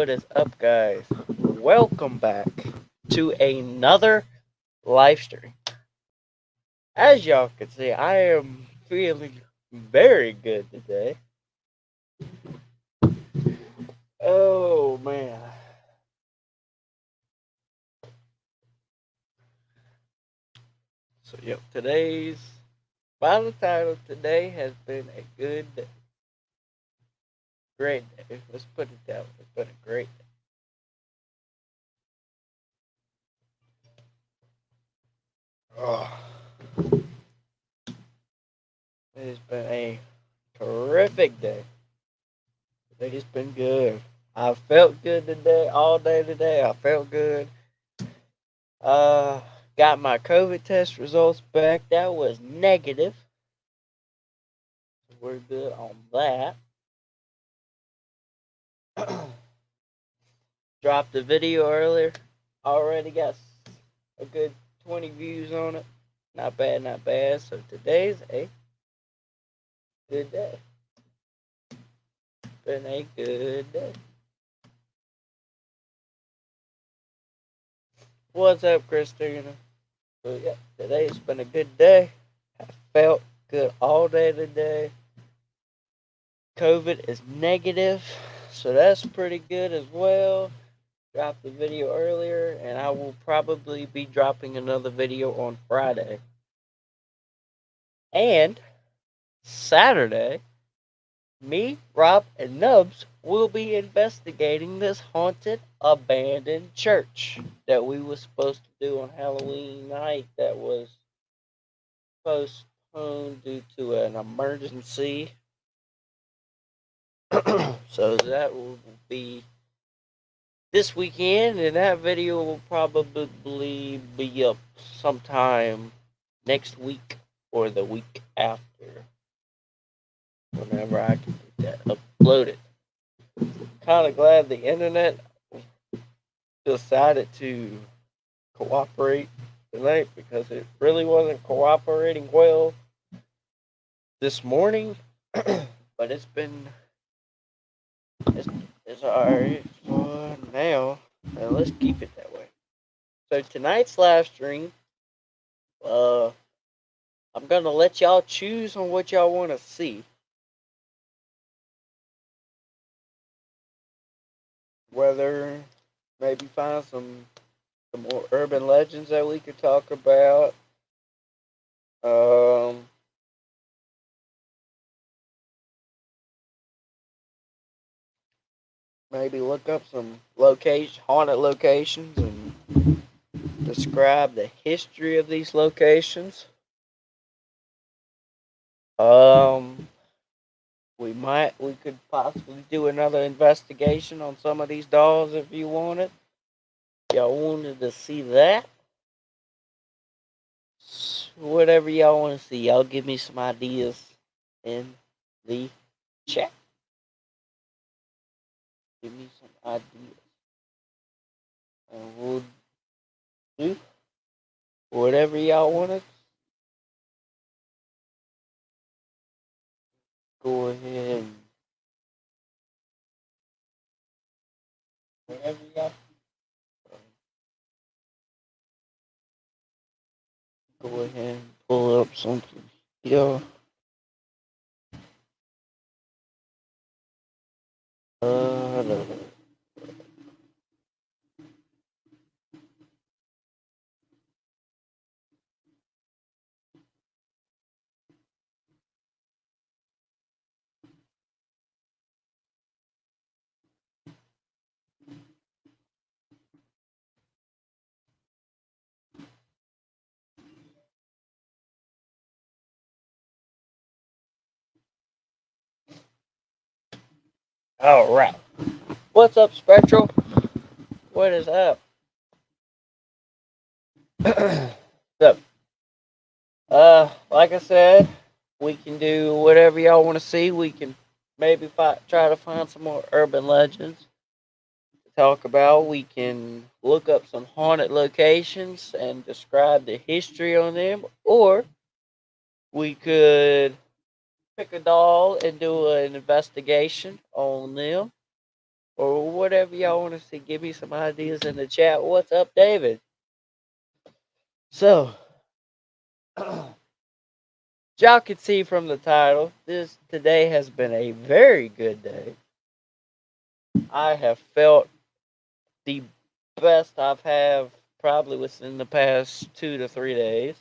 What is up, guys? Welcome back to another live stream. As y'all can see, I am feeling very good today. Oh man. So, by the title, today has been a good day. Great day. Let's put it that way. It's been a great day. Oh, it has been a terrific day. Today's been good. I felt good today, all day today. I felt good. Uh, got my COVID test results back. That was negative. We're good on that. Dropped a video earlier. Already got a good 20 views on it. Not bad, not bad. So today's a good day. Been a good day. What's up, Christina? So yeah, today's been a good day. I felt good all day today. COVID is negative, so that's pretty good as well. Dropped the video earlier, and I will probably be dropping another video on Friday. And Saturday, me, Rob, and Nubs will be investigating this haunted, abandoned church that we were supposed to do on Halloween night that was postponed due to an emergency. So that will be this weekend, and that video will probably be up sometime next week or the week after, whenever I can get that uploaded. Kind of glad the internet decided to cooperate tonight, because it really wasn't cooperating well this morning. But it's alright for now, and let's keep it that way. So tonight's live stream, I'm gonna let y'all choose on what y'all want to see. Whether maybe find some more urban legends that we could talk about. Maybe look up some haunted locations, and describe the history of these locations. We could possibly do another investigation on some of these dolls if you wanted. Y'all wanted to see that? Whatever y'all want to see, y'all give me some ideas in the chat. Give me some ideas, and we'll do whatever y'all want to. Go ahead and whatever y'all. Go ahead and pull up something. Yo. No. All right. What's up, Spectral? What is up? So, like I said, we can do whatever y'all want to see. We can maybe try to find some more urban legends to talk about. We can look up some haunted locations and describe the history on them, or we could pick a doll and do an investigation on them, or whatever y'all want to see. Give me some ideas in the chat. What's up, David? So, y'all can see from the title, this today has been a very good day. I have felt the best I've had probably within the past 2 to 3 days.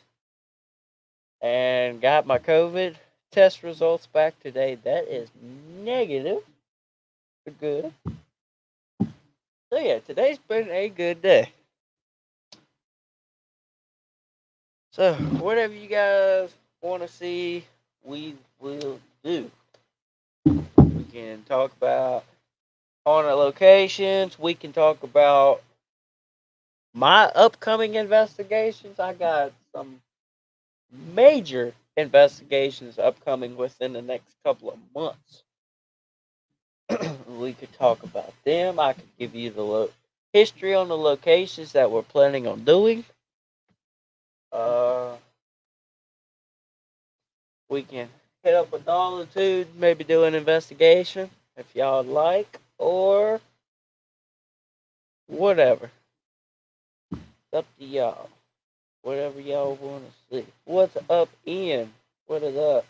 And got my COVID test results back today. That is negative. Good. So yeah, today's been a good day. So whatever you guys want to see, we will do. We can talk about haunted locations. We can talk about my upcoming investigations. I got some major investigations upcoming within the next couple of months. We could talk about them. I could give you the history on the locations that we're planning on doing. We can hit up a Dolitude, maybe do an investigation if y'all like, or whatever. It's up to y'all. Whatever y'all want to see. What's up, Ian? What is up?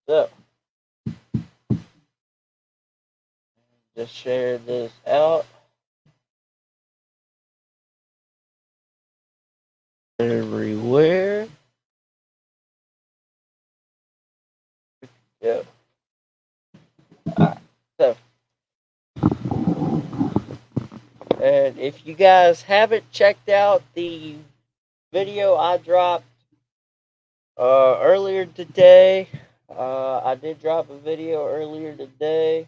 So, just share this out everywhere. Yeah. Alright. So, and if you guys haven't checked out the video I dropped earlier today, I did drop a video earlier today.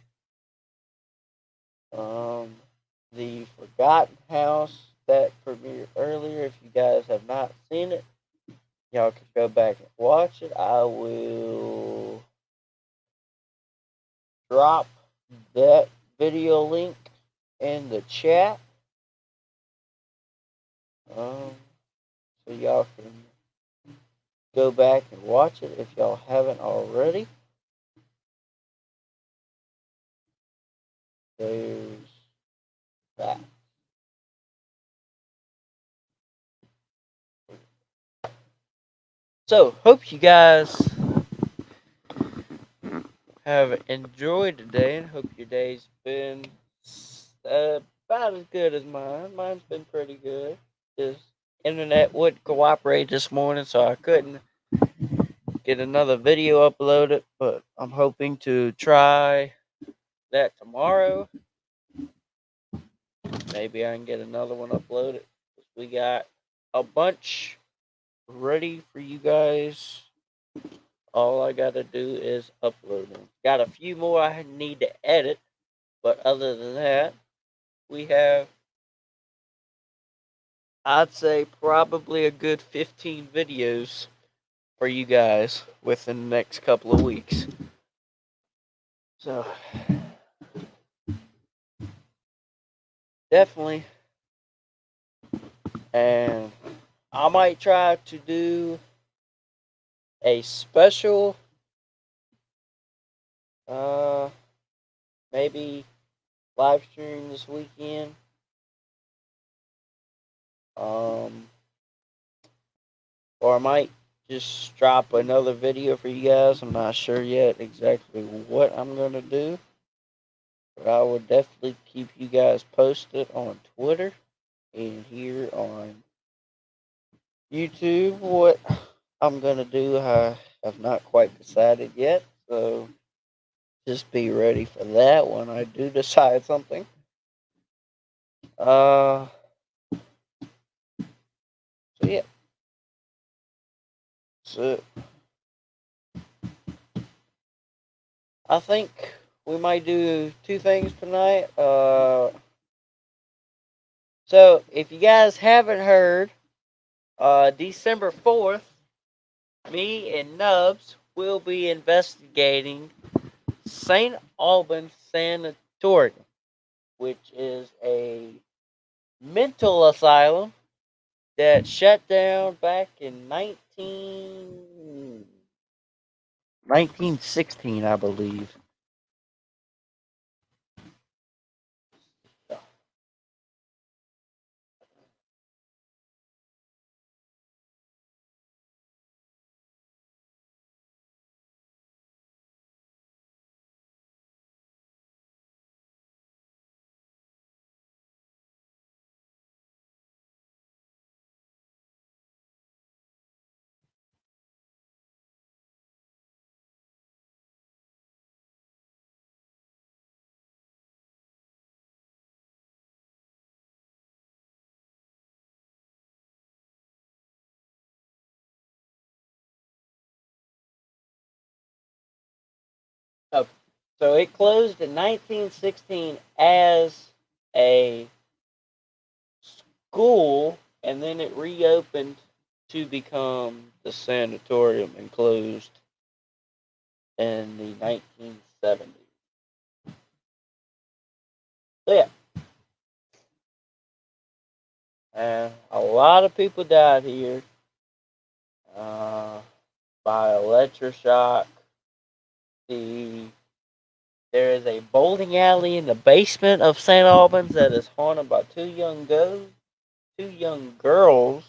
The Forgotten House that premiered earlier. If you guys have not seen it, y'all can go back and watch it. I will drop that video link in the chat. So y'all can go back and watch it if y'all haven't already. There's that. So, hope you guys have enjoyed today and hope your day's been about as good as mine. Mine's been pretty good. This internet wouldn't cooperate this morning, so I couldn't get another video uploaded, but I'm hoping to try that tomorrow. Maybe I can get another one uploaded. We got a bunch ready for you guys. All I gotta do is upload them. Got a few more I need to edit, but other than that, we have, I'd say, probably a good 15 videos for you guys within the next couple of weeks. So, definitely. And I might try to do a special, maybe live stream this weekend. Or I might just drop another video for you guys. I'm not sure yet exactly what I'm going to do. But I will definitely keep you guys posted on Twitter and here on YouTube. What I'm going to do, I have not quite decided yet. So just be ready for that when I do decide something. So yeah. So I think we might do two things tonight. So if you guys haven't heard, December 4th, me and Nubs will be investigating St. Albans Sanatorium, which is a mental asylum that shut down back in 1916, I believe. Oh, so it closed in 1916 as a school, and then it reopened to become the sanatorium and closed in the 1970s. So yeah, a lot of people died here uh, by electroshock. The There is a bowling alley in the basement of St. Albans that is haunted by two young girls.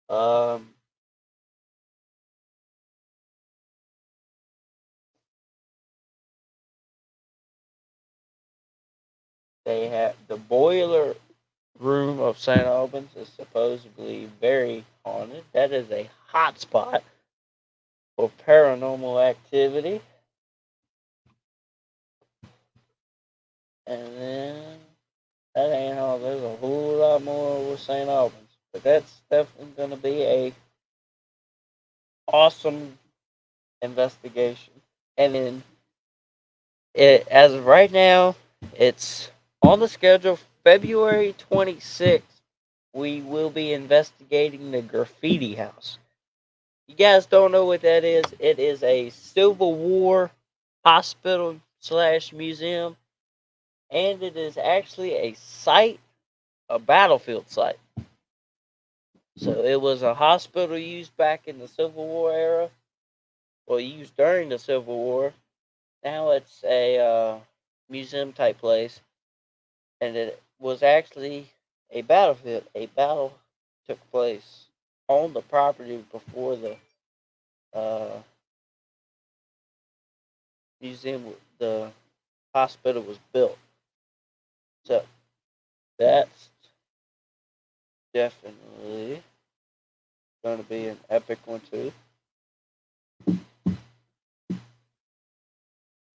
Um, they have the boiler room of St. Albans is supposedly very haunted. That is a hot spot for paranormal activity. And then that ain't all. There's a whole lot more with St. Albans, but that's definitely going to be a awesome investigation. And then as of right now, it's on the schedule. February 26th, we will be investigating the Graffiti House. You guys don't know what that is? It is a Civil War hospital slash museum, and it is actually a site, a battlefield site. So it was a hospital used back in the Civil War era, or used during the Civil War. Now it's a museum type place, and it was actually a battlefield. A battle took place on the property before the uh, museum, the hospital was built. So that's definitely going to be an epic one too.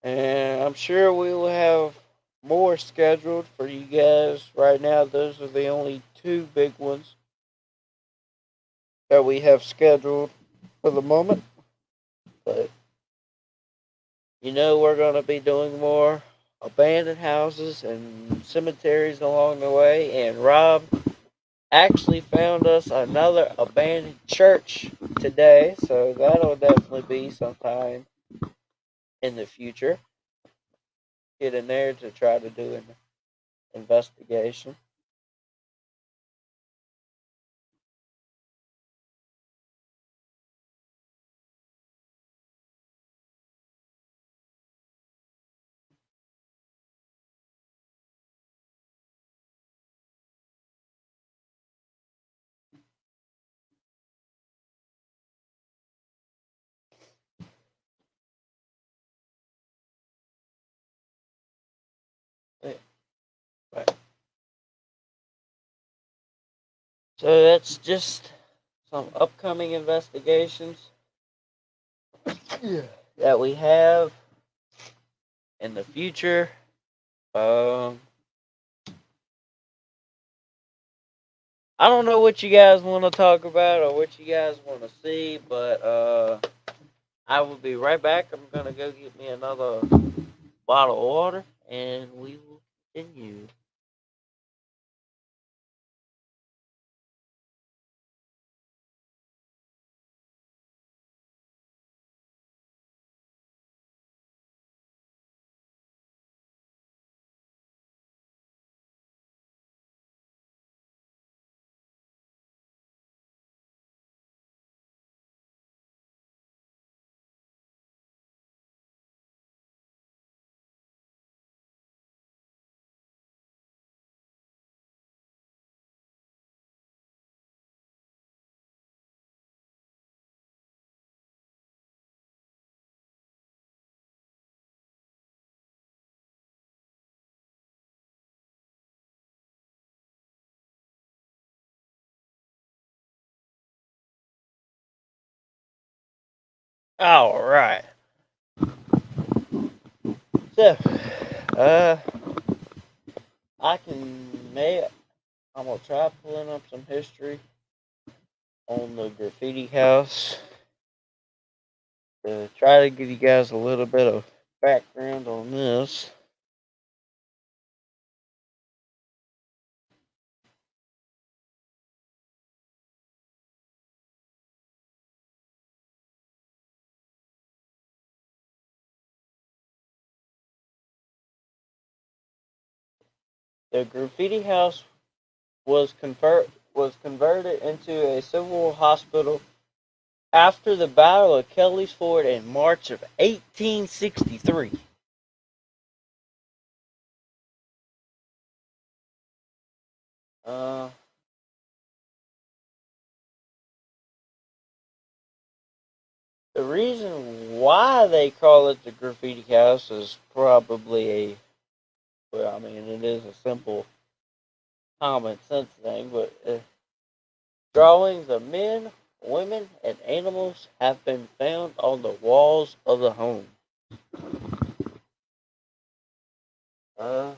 And I'm sure we will have more scheduled for you guys. Right now, those are the only two big ones that we have scheduled for the moment. But we're going to be doing more abandoned houses and cemeteries along the way. And Rob actually found us another abandoned church today, so that'll definitely be sometime in the future. Get in there to try to do an investigation. Right. So that's just some upcoming investigations that we have in the future. Um, I don't know what you guys want to talk about or what you guys want to see, but I will be right back. I'm gonna go get me another bottle of water, and we will continue. All right. So, uh, I can may I'm gonna try pulling up some history on the Graffiti House to try to give you guys a little bit of background on this. The Graffiti House was converted into a civil hospital after the Battle of Kelly's Ford in March of 1863. Uh, the reason why they call it the Graffiti House is probably well, I mean, it is a simple common sense thing, but drawings of men, women, and animals have been found on the walls of the home. Uh,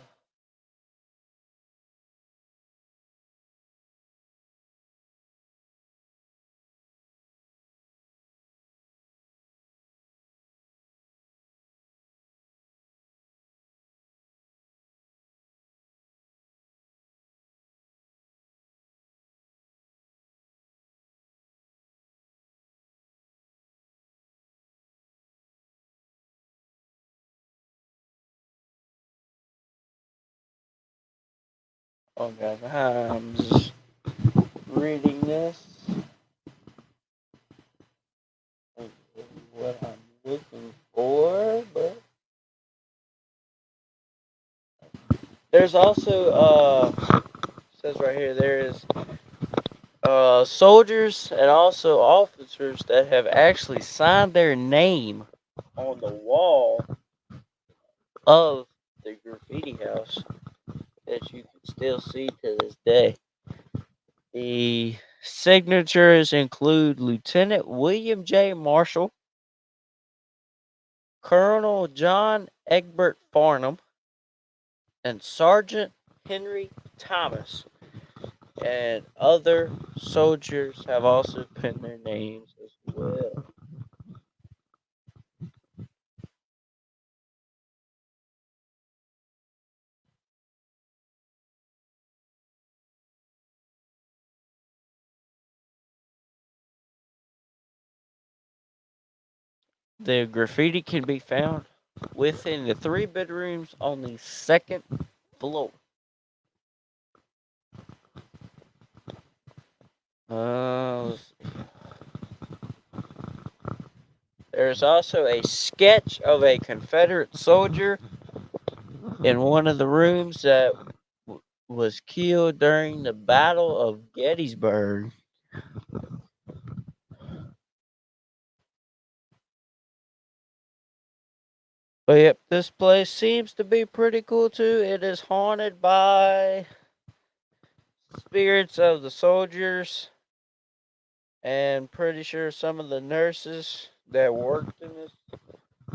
oh God, I'm just reading this. What I'm looking for, but there's also says right here there is soldiers and also officers that have actually signed their name on the wall of the Graffiti House that you can still see to this day. The signatures include Lieutenant William J. Marshall, Colonel John Egbert Farnham, and Sergeant Henry Thomas. And other soldiers have also penned their names as well. The graffiti can be found within the three bedrooms on the second floor. Uh, there's also a sketch of a Confederate soldier in one of the rooms that was killed during the Battle of Gettysburg. But yep, this place seems to be pretty cool too. It is haunted by spirits of the soldiers and pretty sure some of the nurses that worked in this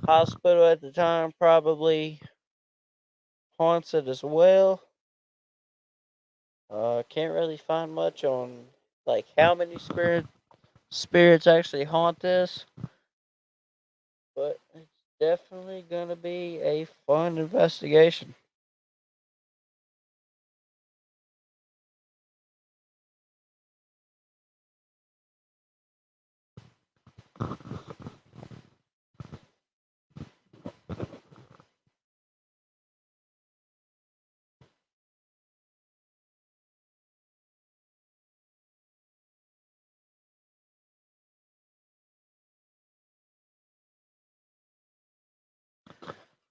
hospital at the time probably haunts it as well. Can't really find much on like how many spirits actually haunt this, but it's definitely gonna be a fun investigation.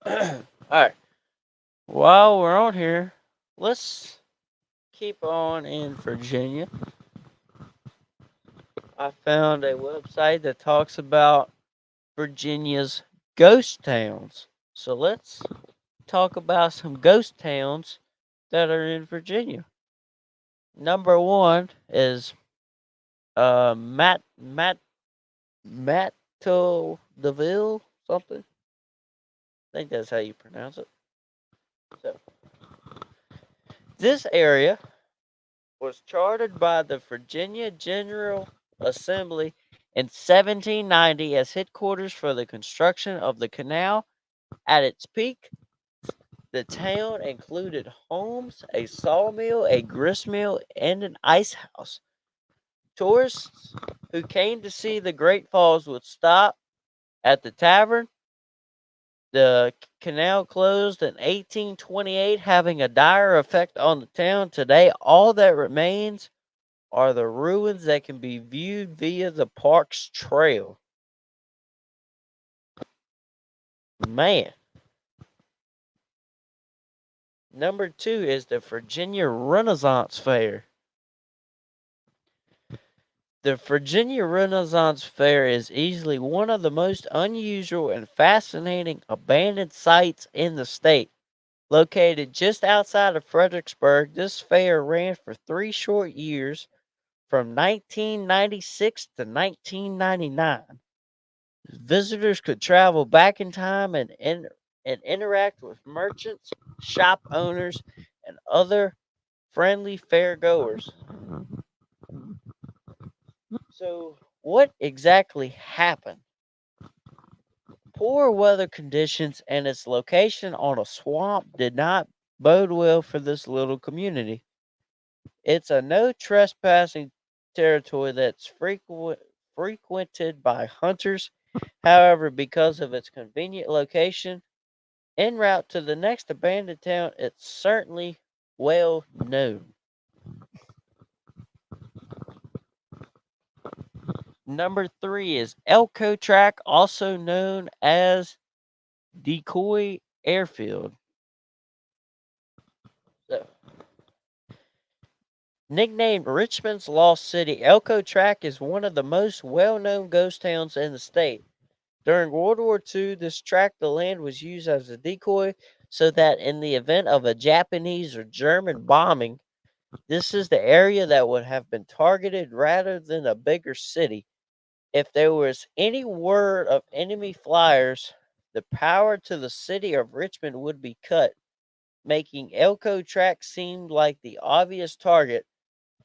All right, while we're on here, let's keep on in Virginia. I found a website that talks about Virginia's ghost towns. So let's talk about some ghost towns that are in Virginia. Number one is Matt Deville something. I think that's how you pronounce it. So, this area was chartered by the Virginia General Assembly in 1790 as headquarters for the construction of the canal. At its peak, the town included homes, a sawmill, a gristmill, and an ice house. Tourists who came to see the Great Falls would stop at the tavern. The canal closed in 1828, having a dire effect on the town. Today, all that remains are the ruins that can be viewed via the park's trail. Man. Number 2 is the Virginia Renaissance Fair. The Virginia Renaissance Fair is easily one of the most unusual and fascinating abandoned sites in the state. Located just outside of Fredericksburg, this fair ran for 3 short years from 1996 to 1999. Visitors could travel back in time and interact with merchants, shop owners, and other friendly fairgoers. So, what exactly happened? Poor weather conditions and its location on a swamp did not bode well for this little community. It's a no trespassing territory that's frequented by hunters. However, because of its convenient location, en route to the next abandoned town, it's certainly well known. Number 3 is Elko Track, also known as Decoy Airfield. So, nicknamed Richmond's Lost City, Elko Track is one of the most well-known ghost towns in the state. During World War II, this tract of land was used as a decoy so that in the event of a Japanese or German bombing, this is the area that would have been targeted rather than a bigger city. If there was any word of enemy flyers, the power to the city of Richmond would be cut, making Elko Track seem like the obvious target.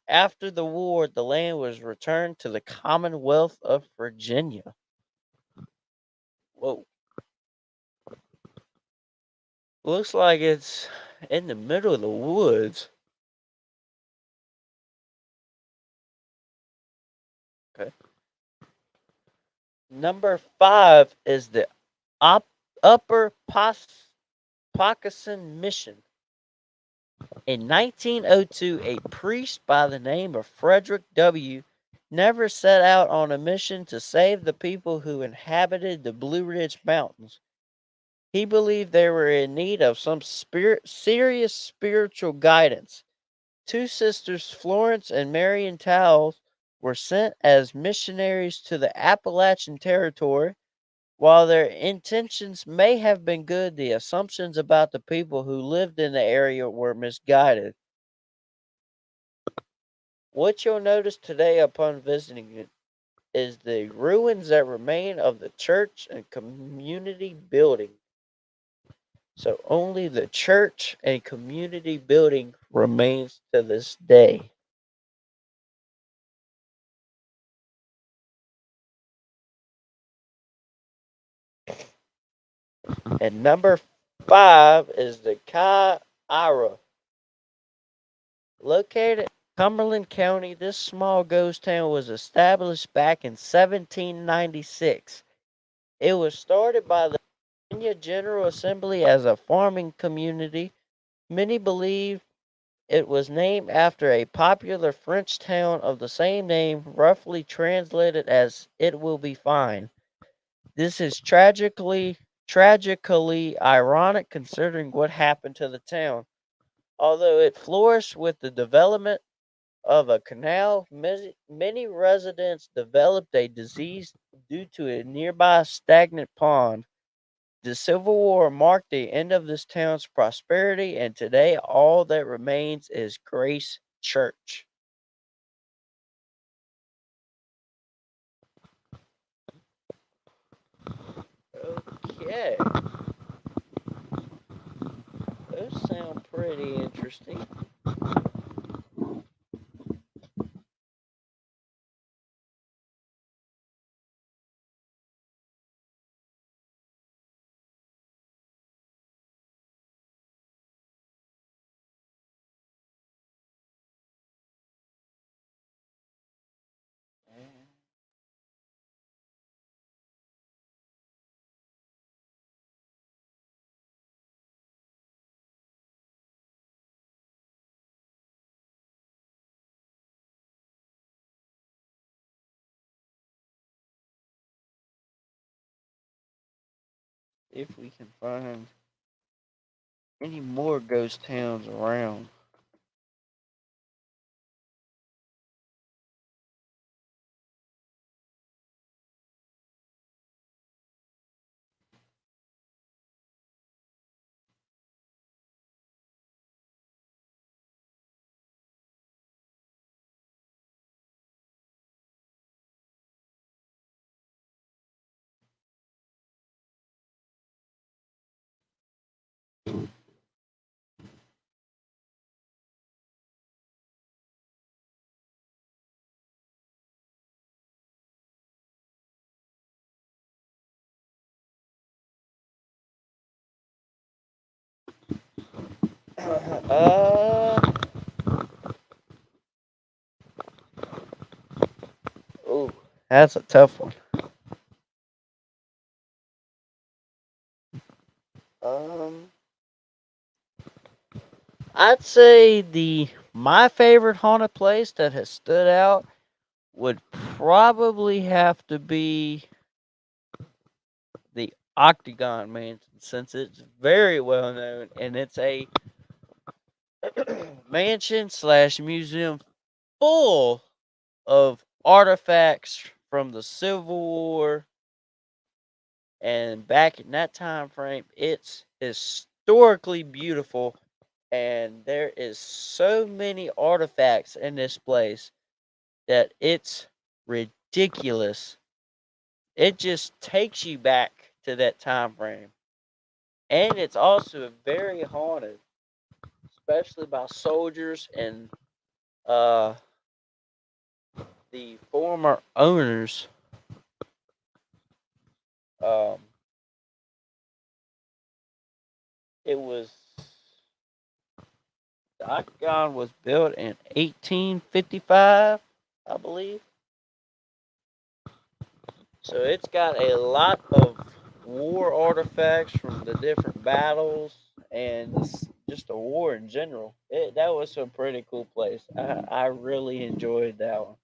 After the war, the land was returned to the Commonwealth of Virginia. Whoa. Looks like it's in the middle of the woods. Okay. Number 5 is the Upper Poccasin Mission. In 1902, a priest by the name of Frederick W. never set out on a mission to save the people who inhabited the Blue Ridge Mountains. He believed they were in need of some serious spiritual guidance. 2 sisters, Florence and Marion Towles, were sent as missionaries to the Appalachian Territory. While their intentions may have been good, the assumptions about the people who lived in the area were misguided. What you'll notice today upon visiting it is the ruins that remain of the church and community building. So only the church and community building remains to this day. And number 5 is the Cahaba. Located in Cumberland County, this small ghost town was established back in 1796. It was started by the Virginia General Assembly as a farming community. Many believe it was named after a popular French town of the same name, roughly translated as "it will be fine." This is tragically ironic considering what happened to the town. Although it flourished with the development of a canal, many residents developed a disease due to a nearby stagnant pond. The Civil War marked the end of this town's prosperity, and today all that remains is Grace Church. Okay. Those sound pretty interesting. If we can find any more ghost towns around. uh, oh, that's a tough one. Um, I'd say my favorite haunted place that has stood out would probably have to be the Octagon Mansion, since it's very well known and it's a mansion slash museum full of artifacts from the Civil War and back in that time frame. It's historically beautiful, and there is so many artifacts in this place that it's ridiculous. It just takes you back to that time frame. And it's also very haunted, especially by soldiers and uh, the former owners. Um, it was the Octagon was built in 1855, I believe. So it's got a lot of war artifacts from the different battles and just the war in general. That was a pretty cool place. I really enjoyed that one.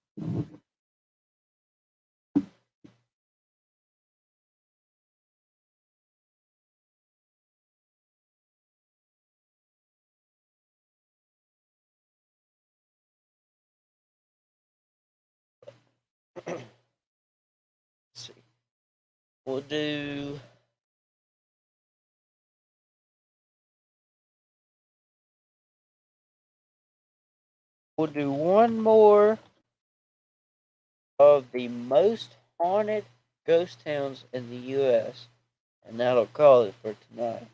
Let's see. We'll do we'll do one more of the most haunted ghost towns in the U.S., and that'll call it for tonight.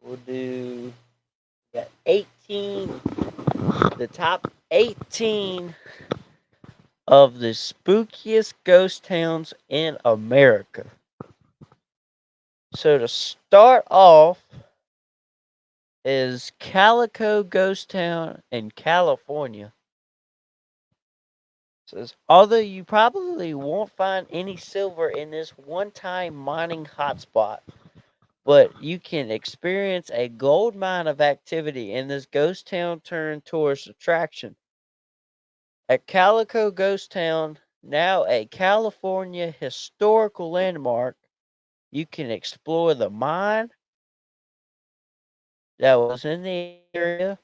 We'll do got 18, the top 18 of the spookiest ghost towns in America. So to start off is Calico Ghost Town in California. It says, although you probably won't find any silver in this one-time mining hotspot, but you can experience a gold mine of activity in this ghost town turned tourist attraction. At Calico Ghost Town, now a California historical landmark, you can explore the mine that was in the area.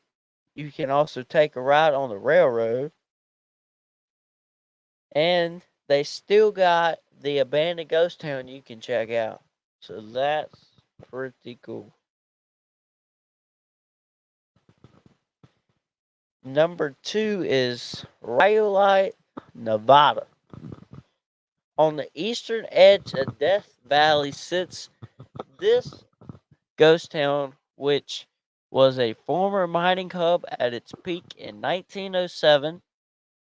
You can also take a ride on the railroad. And they still got the abandoned ghost town you can check out. So that's pretty cool. Number 2 is Rayolite, Nevada. On the eastern edge of Death Valley sits this ghost town, which was a former mining hub at its peak in 1907.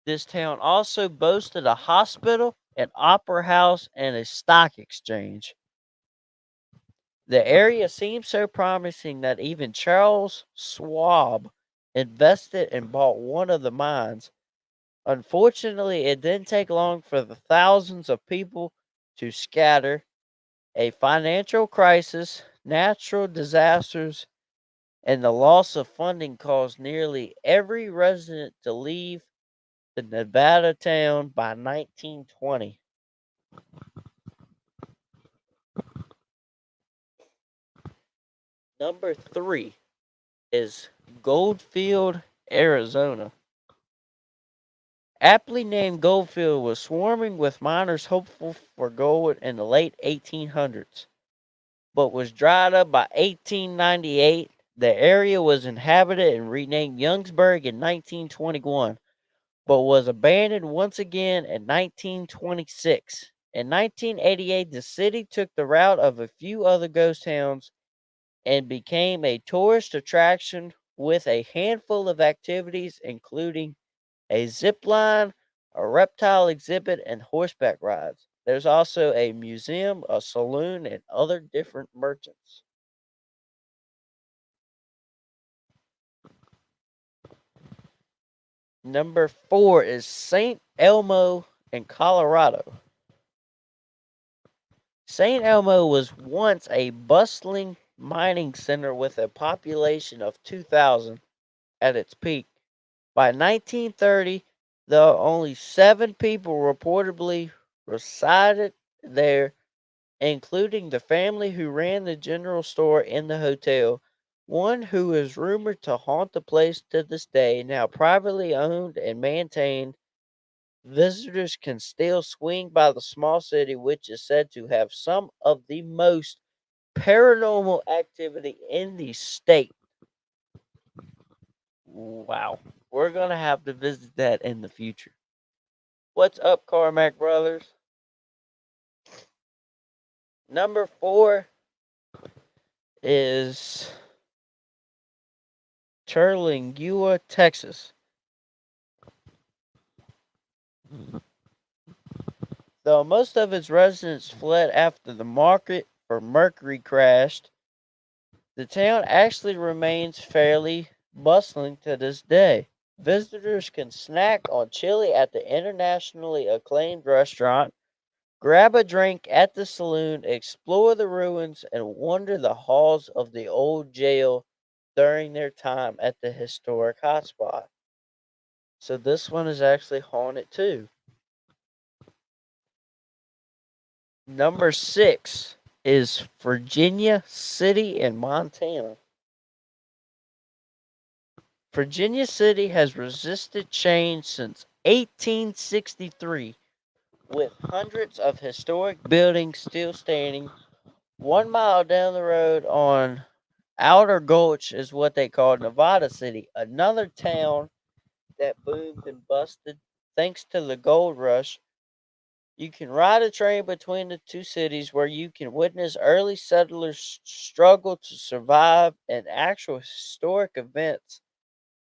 This town also boasted a hospital, an opera house, and a stock exchange. The area seemed so promising that even Charles Schwab invested and bought one of the mines. Unfortunately, it didn't take long for the thousands of people to scatter. A financial crisis, natural disasters, and the loss of funding caused nearly every resident to leave the Nevada town by 1920. Number 3 is Goldfield, Arizona. Aptly named Goldfield was swarming with miners hopeful for gold in the late 1800s, but was dried up by 1898. The area was inhabited and renamed Youngsburg in 1921, but was abandoned once again in 1926. In 1988, the city took the route of a few other ghost towns and became a tourist attraction with a handful of activities, including a zip line, a reptile exhibit, and horseback rides. There's also a museum, a saloon, and other different merchants. Number 4 is St. Elmo in Colorado. St. Elmo was once a bustling mining center with a population of 2,000 at its peak. By 1930, though only 7 people reportedly resided there, including the family who ran the general store in the hotel, one who is rumored to haunt the place to this day. Now privately owned and maintained, visitors can still swing by the small city, which is said to have some of the most paranormal activity in the state. Wow. We're going to have to visit that in the future. What's up, Carmack Brothers? Number 4 is Terlingua, Texas. Though most of its residents fled after the market for mercury crashed, the town actually remains fairly bustling to this day. Visitors can snack on chili at the internationally acclaimed restaurant, grab a drink at the saloon, explore the ruins, and wander the halls of the old jail during their time at the historic hotspot. So this one is actually haunted too. Number 6 is Virginia City in Montana. Virginia City has resisted change since 1863, with hundreds of historic buildings still standing. 1 mile down the road on Outer Gulch is what they call Nevada City, another town that boomed and busted thanks to the gold rush. You can ride a train between the two cities where you can witness early settlers struggle to survive and actual historic events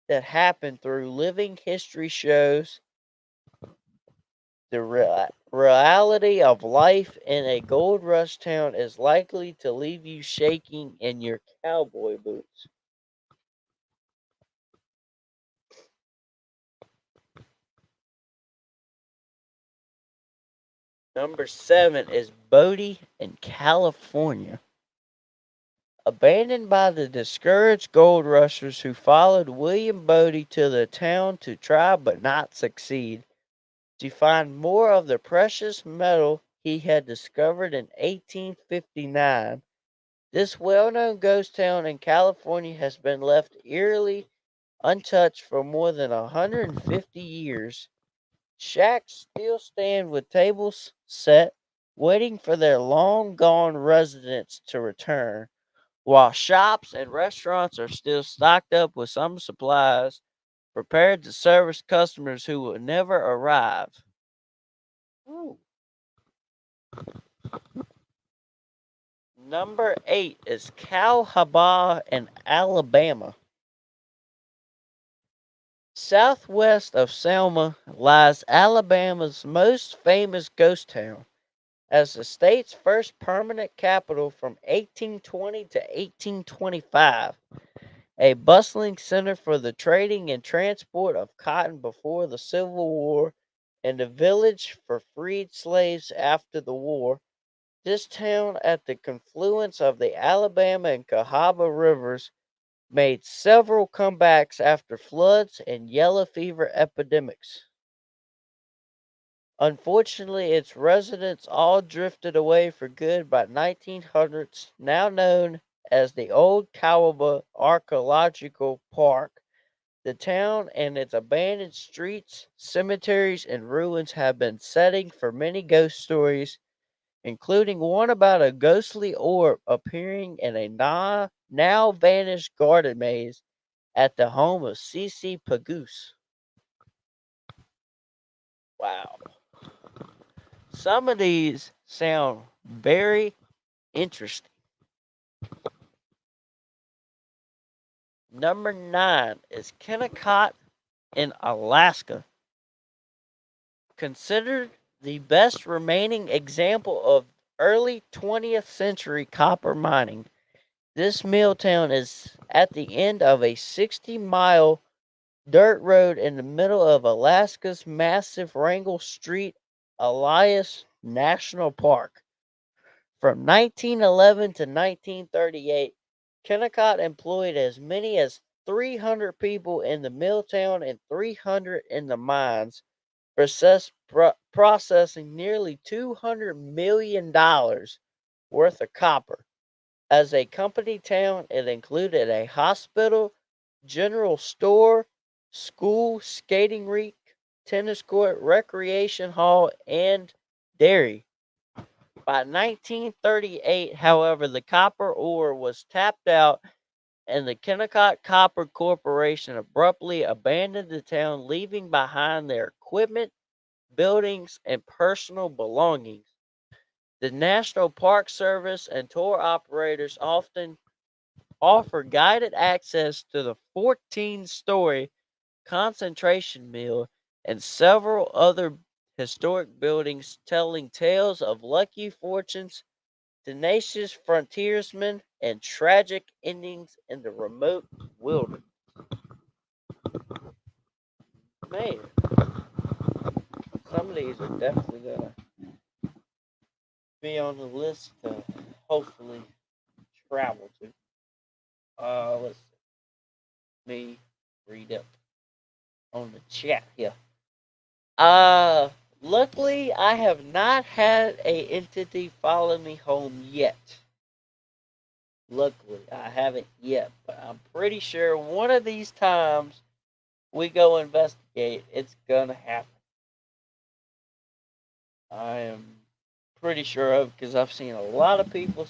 that happen through living history shows the reality of life in a gold rush town is likely to leave you shaking in your cowboy boots. Number 7 is Bodie in California. Abandoned by the discouraged gold rushers who followed William Bodie to the town to try but not succeed, to find more of the precious metal he had discovered in 1859. This well known ghost town in California has been left eerily untouched for more than 150 years. Shacks still stand with tables set, waiting for their long gone residents to return, while shops and restaurants are still stocked up with some supplies. prepared to service customers who will never arrive. Ooh. Number 8 is Cahaba in Alabama. Southwest of Selma lies Alabama's most famous ghost town. As the state's first permanent capital from 1820 to 1825, a bustling center for the trading and transport of cotton before the Civil War, and a village for freed slaves after the war, this town, at the confluence of the Alabama and Cahaba rivers, made several comebacks after floods and yellow fever epidemics. Unfortunately, its residents all drifted away for good by 1900s, now known as the Old Cahaba Archaeological Park. The town and its abandoned streets, cemeteries, and ruins have been setting for many ghost stories, including one about a ghostly orb appearing in a now vanished garden maze at the home of C.C. Pagoose. Wow. Some of these sound very interesting. Number 9 is Kennecott in Alaska. Considered the best remaining example of early 20th century copper mining, this mill town is at the end of a 60-mile dirt road in the middle of Alaska's massive Wrangell Street Elias National Park. From 1911 to 1938, Kennecott employed as many as 300 people in the mill town and 300 in the mines, processing nearly $200 million worth of copper. As a company town, it included a hospital, general store, school, skating rink, tennis court, recreation hall, and dairy. By 1938, however, the copper ore was tapped out, and the Kennecott Copper Corporation abruptly abandoned the town, leaving behind their equipment, buildings, and personal belongings. The National Park Service and tour operators often offer guided access to the 14-story concentration mill and several other historic buildings, telling tales of lucky fortunes, tenacious frontiersmen, and tragic endings in the remote wilderness. Man, some of these are definitely gonna be on the list to hopefully travel to. Let's me read up on the chat here. Uh, Luckily, I have not had a entity follow me home yet. Luckily, I haven't yet, but I'm pretty sure one of these times we go investigate, it's gonna happen. I am pretty sure of, because I've seen a lot of people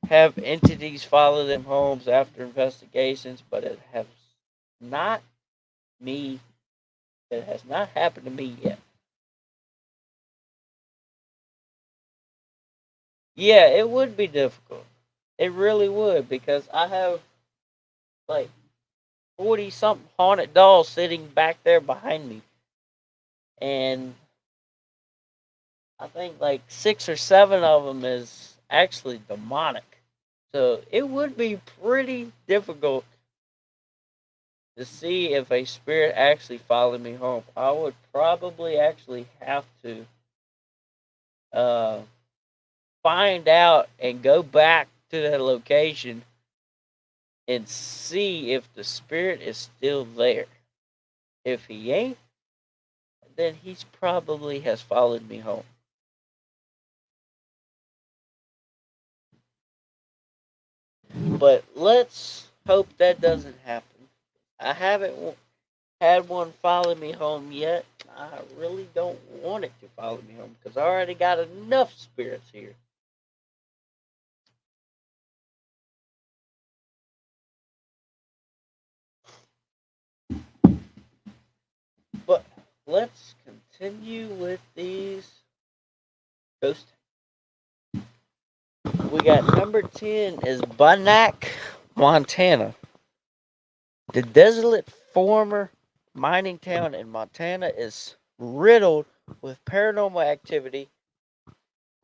have entities follow them homes after investigations, but it has not me. It has not happened to me yet. Yeah, it would be difficult. It really would, because I have like 40 something haunted dolls sitting back there behind me. And I think like 6 or 7 of them is actually demonic. So it would be pretty difficult to see if a spirit actually followed me home. I would probably actually have to uh, find out and go back to that location and see if the spirit is still there. If he ain't, then he's probably has followed me home. But let's hope that doesn't happen. I haven't had one follow me home yet. I really don't want it to follow me home because I already got enough spirits here. let's continue with these ghost. We got number 10 is Banach, Montana. The desolate former mining town in Montana is riddled with paranormal activity.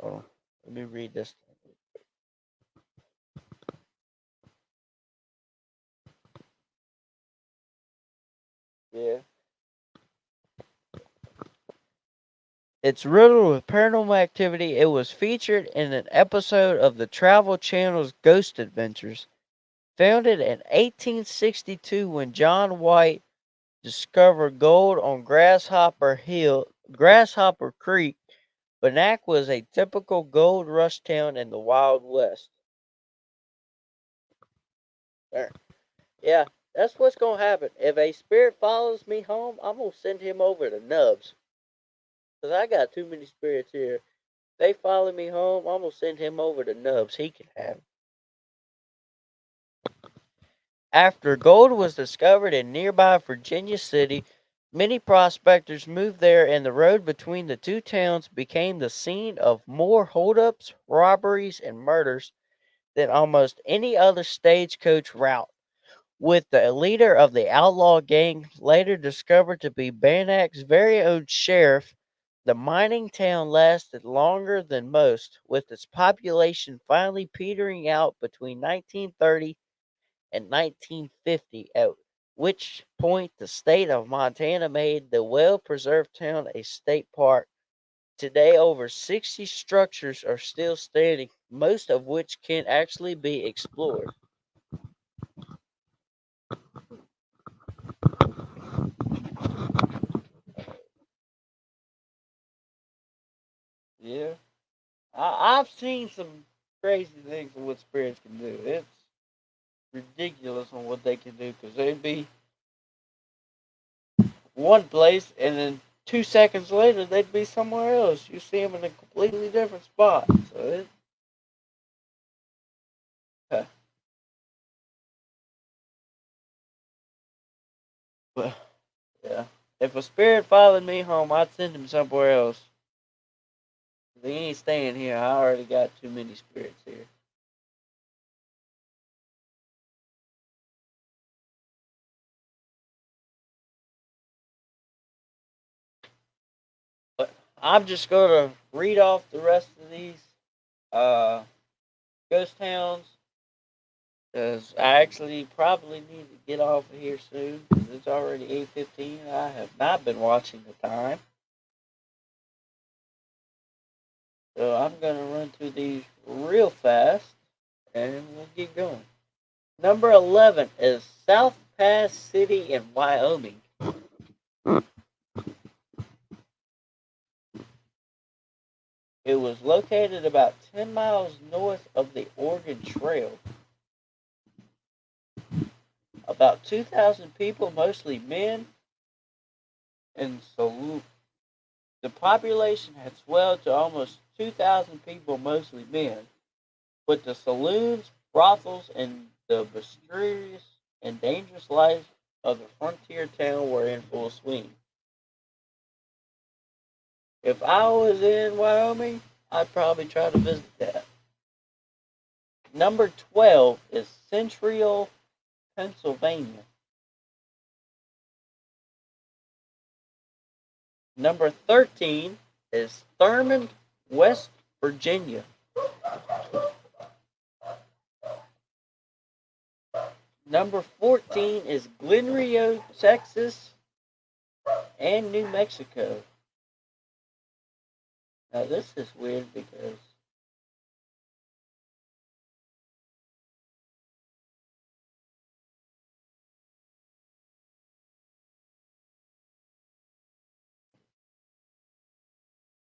Oh, let me read this. Yeah. It's riddled with paranormal activity. It was featured in an episode of the Travel Channel's Ghost Adventures. Founded in 1862 when John White discovered gold on Grasshopper Creek, Banach was a typical gold rush town in the Wild West. There. Yeah, that's what's going to happen. If a spirit follows me home, I'm going to send him over to Nubs. Because I got too many spirits here. They follow me home, I'm going to send him over to Nubs. He can have it. After gold was discovered in nearby Virginia City, many prospectors moved there, and the road between the two towns became the scene of more holdups, robberies, and murders than almost any other stagecoach route. With the leader of the outlaw gang later discovered to be Banach's very own sheriff, the mining town lasted longer than most, with its population finally petering out between 1930 and 1950, at which point the state of Montana made the well-preserved town a state park. Today, over 60 structures are still standing, most of which can actually be explored. Yeah. I've seen some crazy things on what spirits can do. It's ridiculous on what they can do because they'd be one place and then 2 seconds later they'd be somewhere else. You see them in a completely different spot. So it's well, yeah. If a spirit followed me home, I'd send him somewhere else. He ain't staying here. I already got too many spirits here. But I'm just gonna read off the rest of these uh, ghost towns because I actually probably need to get off of here soon because it's already 8:15. I have not been watching the time, so I'm gonna run through these real fast and we'll get going. Number 11 is South Pass City in Wyoming. It was located about 10 miles north of the Oregon Trail. About 2,000 people, mostly men, and so the population had swelled to almost 2,000 people, mostly men, with the saloons, brothels, and the mysterious and dangerous life of the frontier town were in full swing. If I was in Wyoming, I'd probably try to visit that. Number 12 is Central, Pennsylvania. Number 13 is Thurmond, West Virginia. Number 14 is Glen Rio, Texas, and New Mexico. Now, this is weird because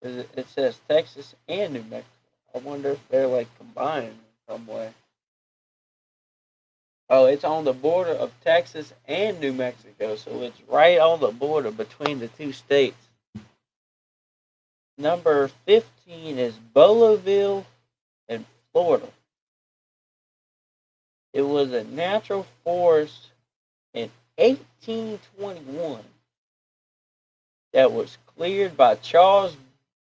it says Texas and New Mexico. I wonder if they're like combined in some way. Oh, it's on the border of Texas and New Mexico, so it's right on the border between the two states. Number 15 is Boloville in Florida. It was a natural forest in 1821. that was cleared by Charles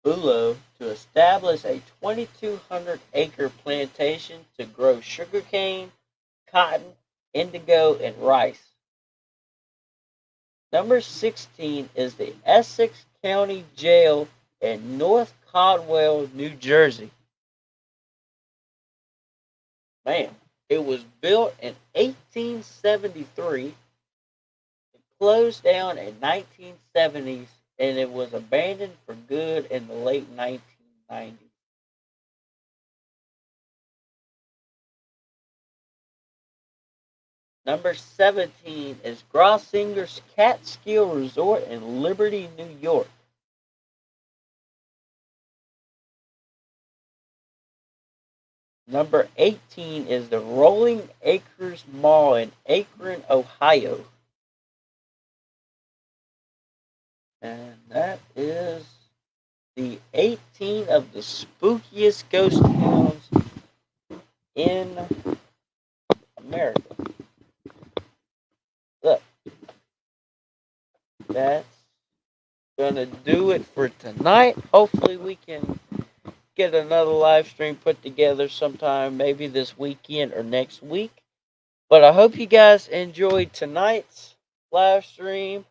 Bulow to establish a 2,200-acre plantation to grow sugarcane, cotton, indigo, and rice. Number 16 is the Essex County Jail in North Caldwell, New Jersey. Man, it was built in 1873, it closed down in 1970s, and it was abandoned for good in the late 1990s. Number 17 is Grossinger's Catskill Resort in Liberty, New York. Number 18 is the Rolling Acres Mall in Akron, Ohio. And that is the 18 of the spookiest ghost towns in America. Look, that's gonna do it for tonight. Hopefully we can get another live stream put together sometime, maybe this weekend or next week. But I hope you guys enjoyed tonight's live stream.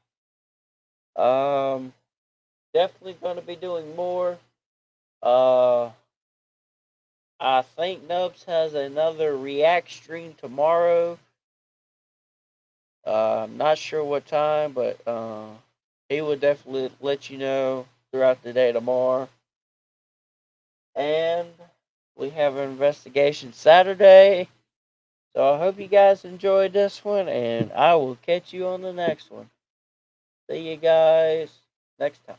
Definitely gonna be doing more. Uh, I think Nubs has another React stream tomorrow. I'm not sure what time, but he will definitely let you know throughout the day tomorrow. And we have an investigation Saturday. So I hope you guys enjoyed this one, and I will catch you on the next one. See you guys next time.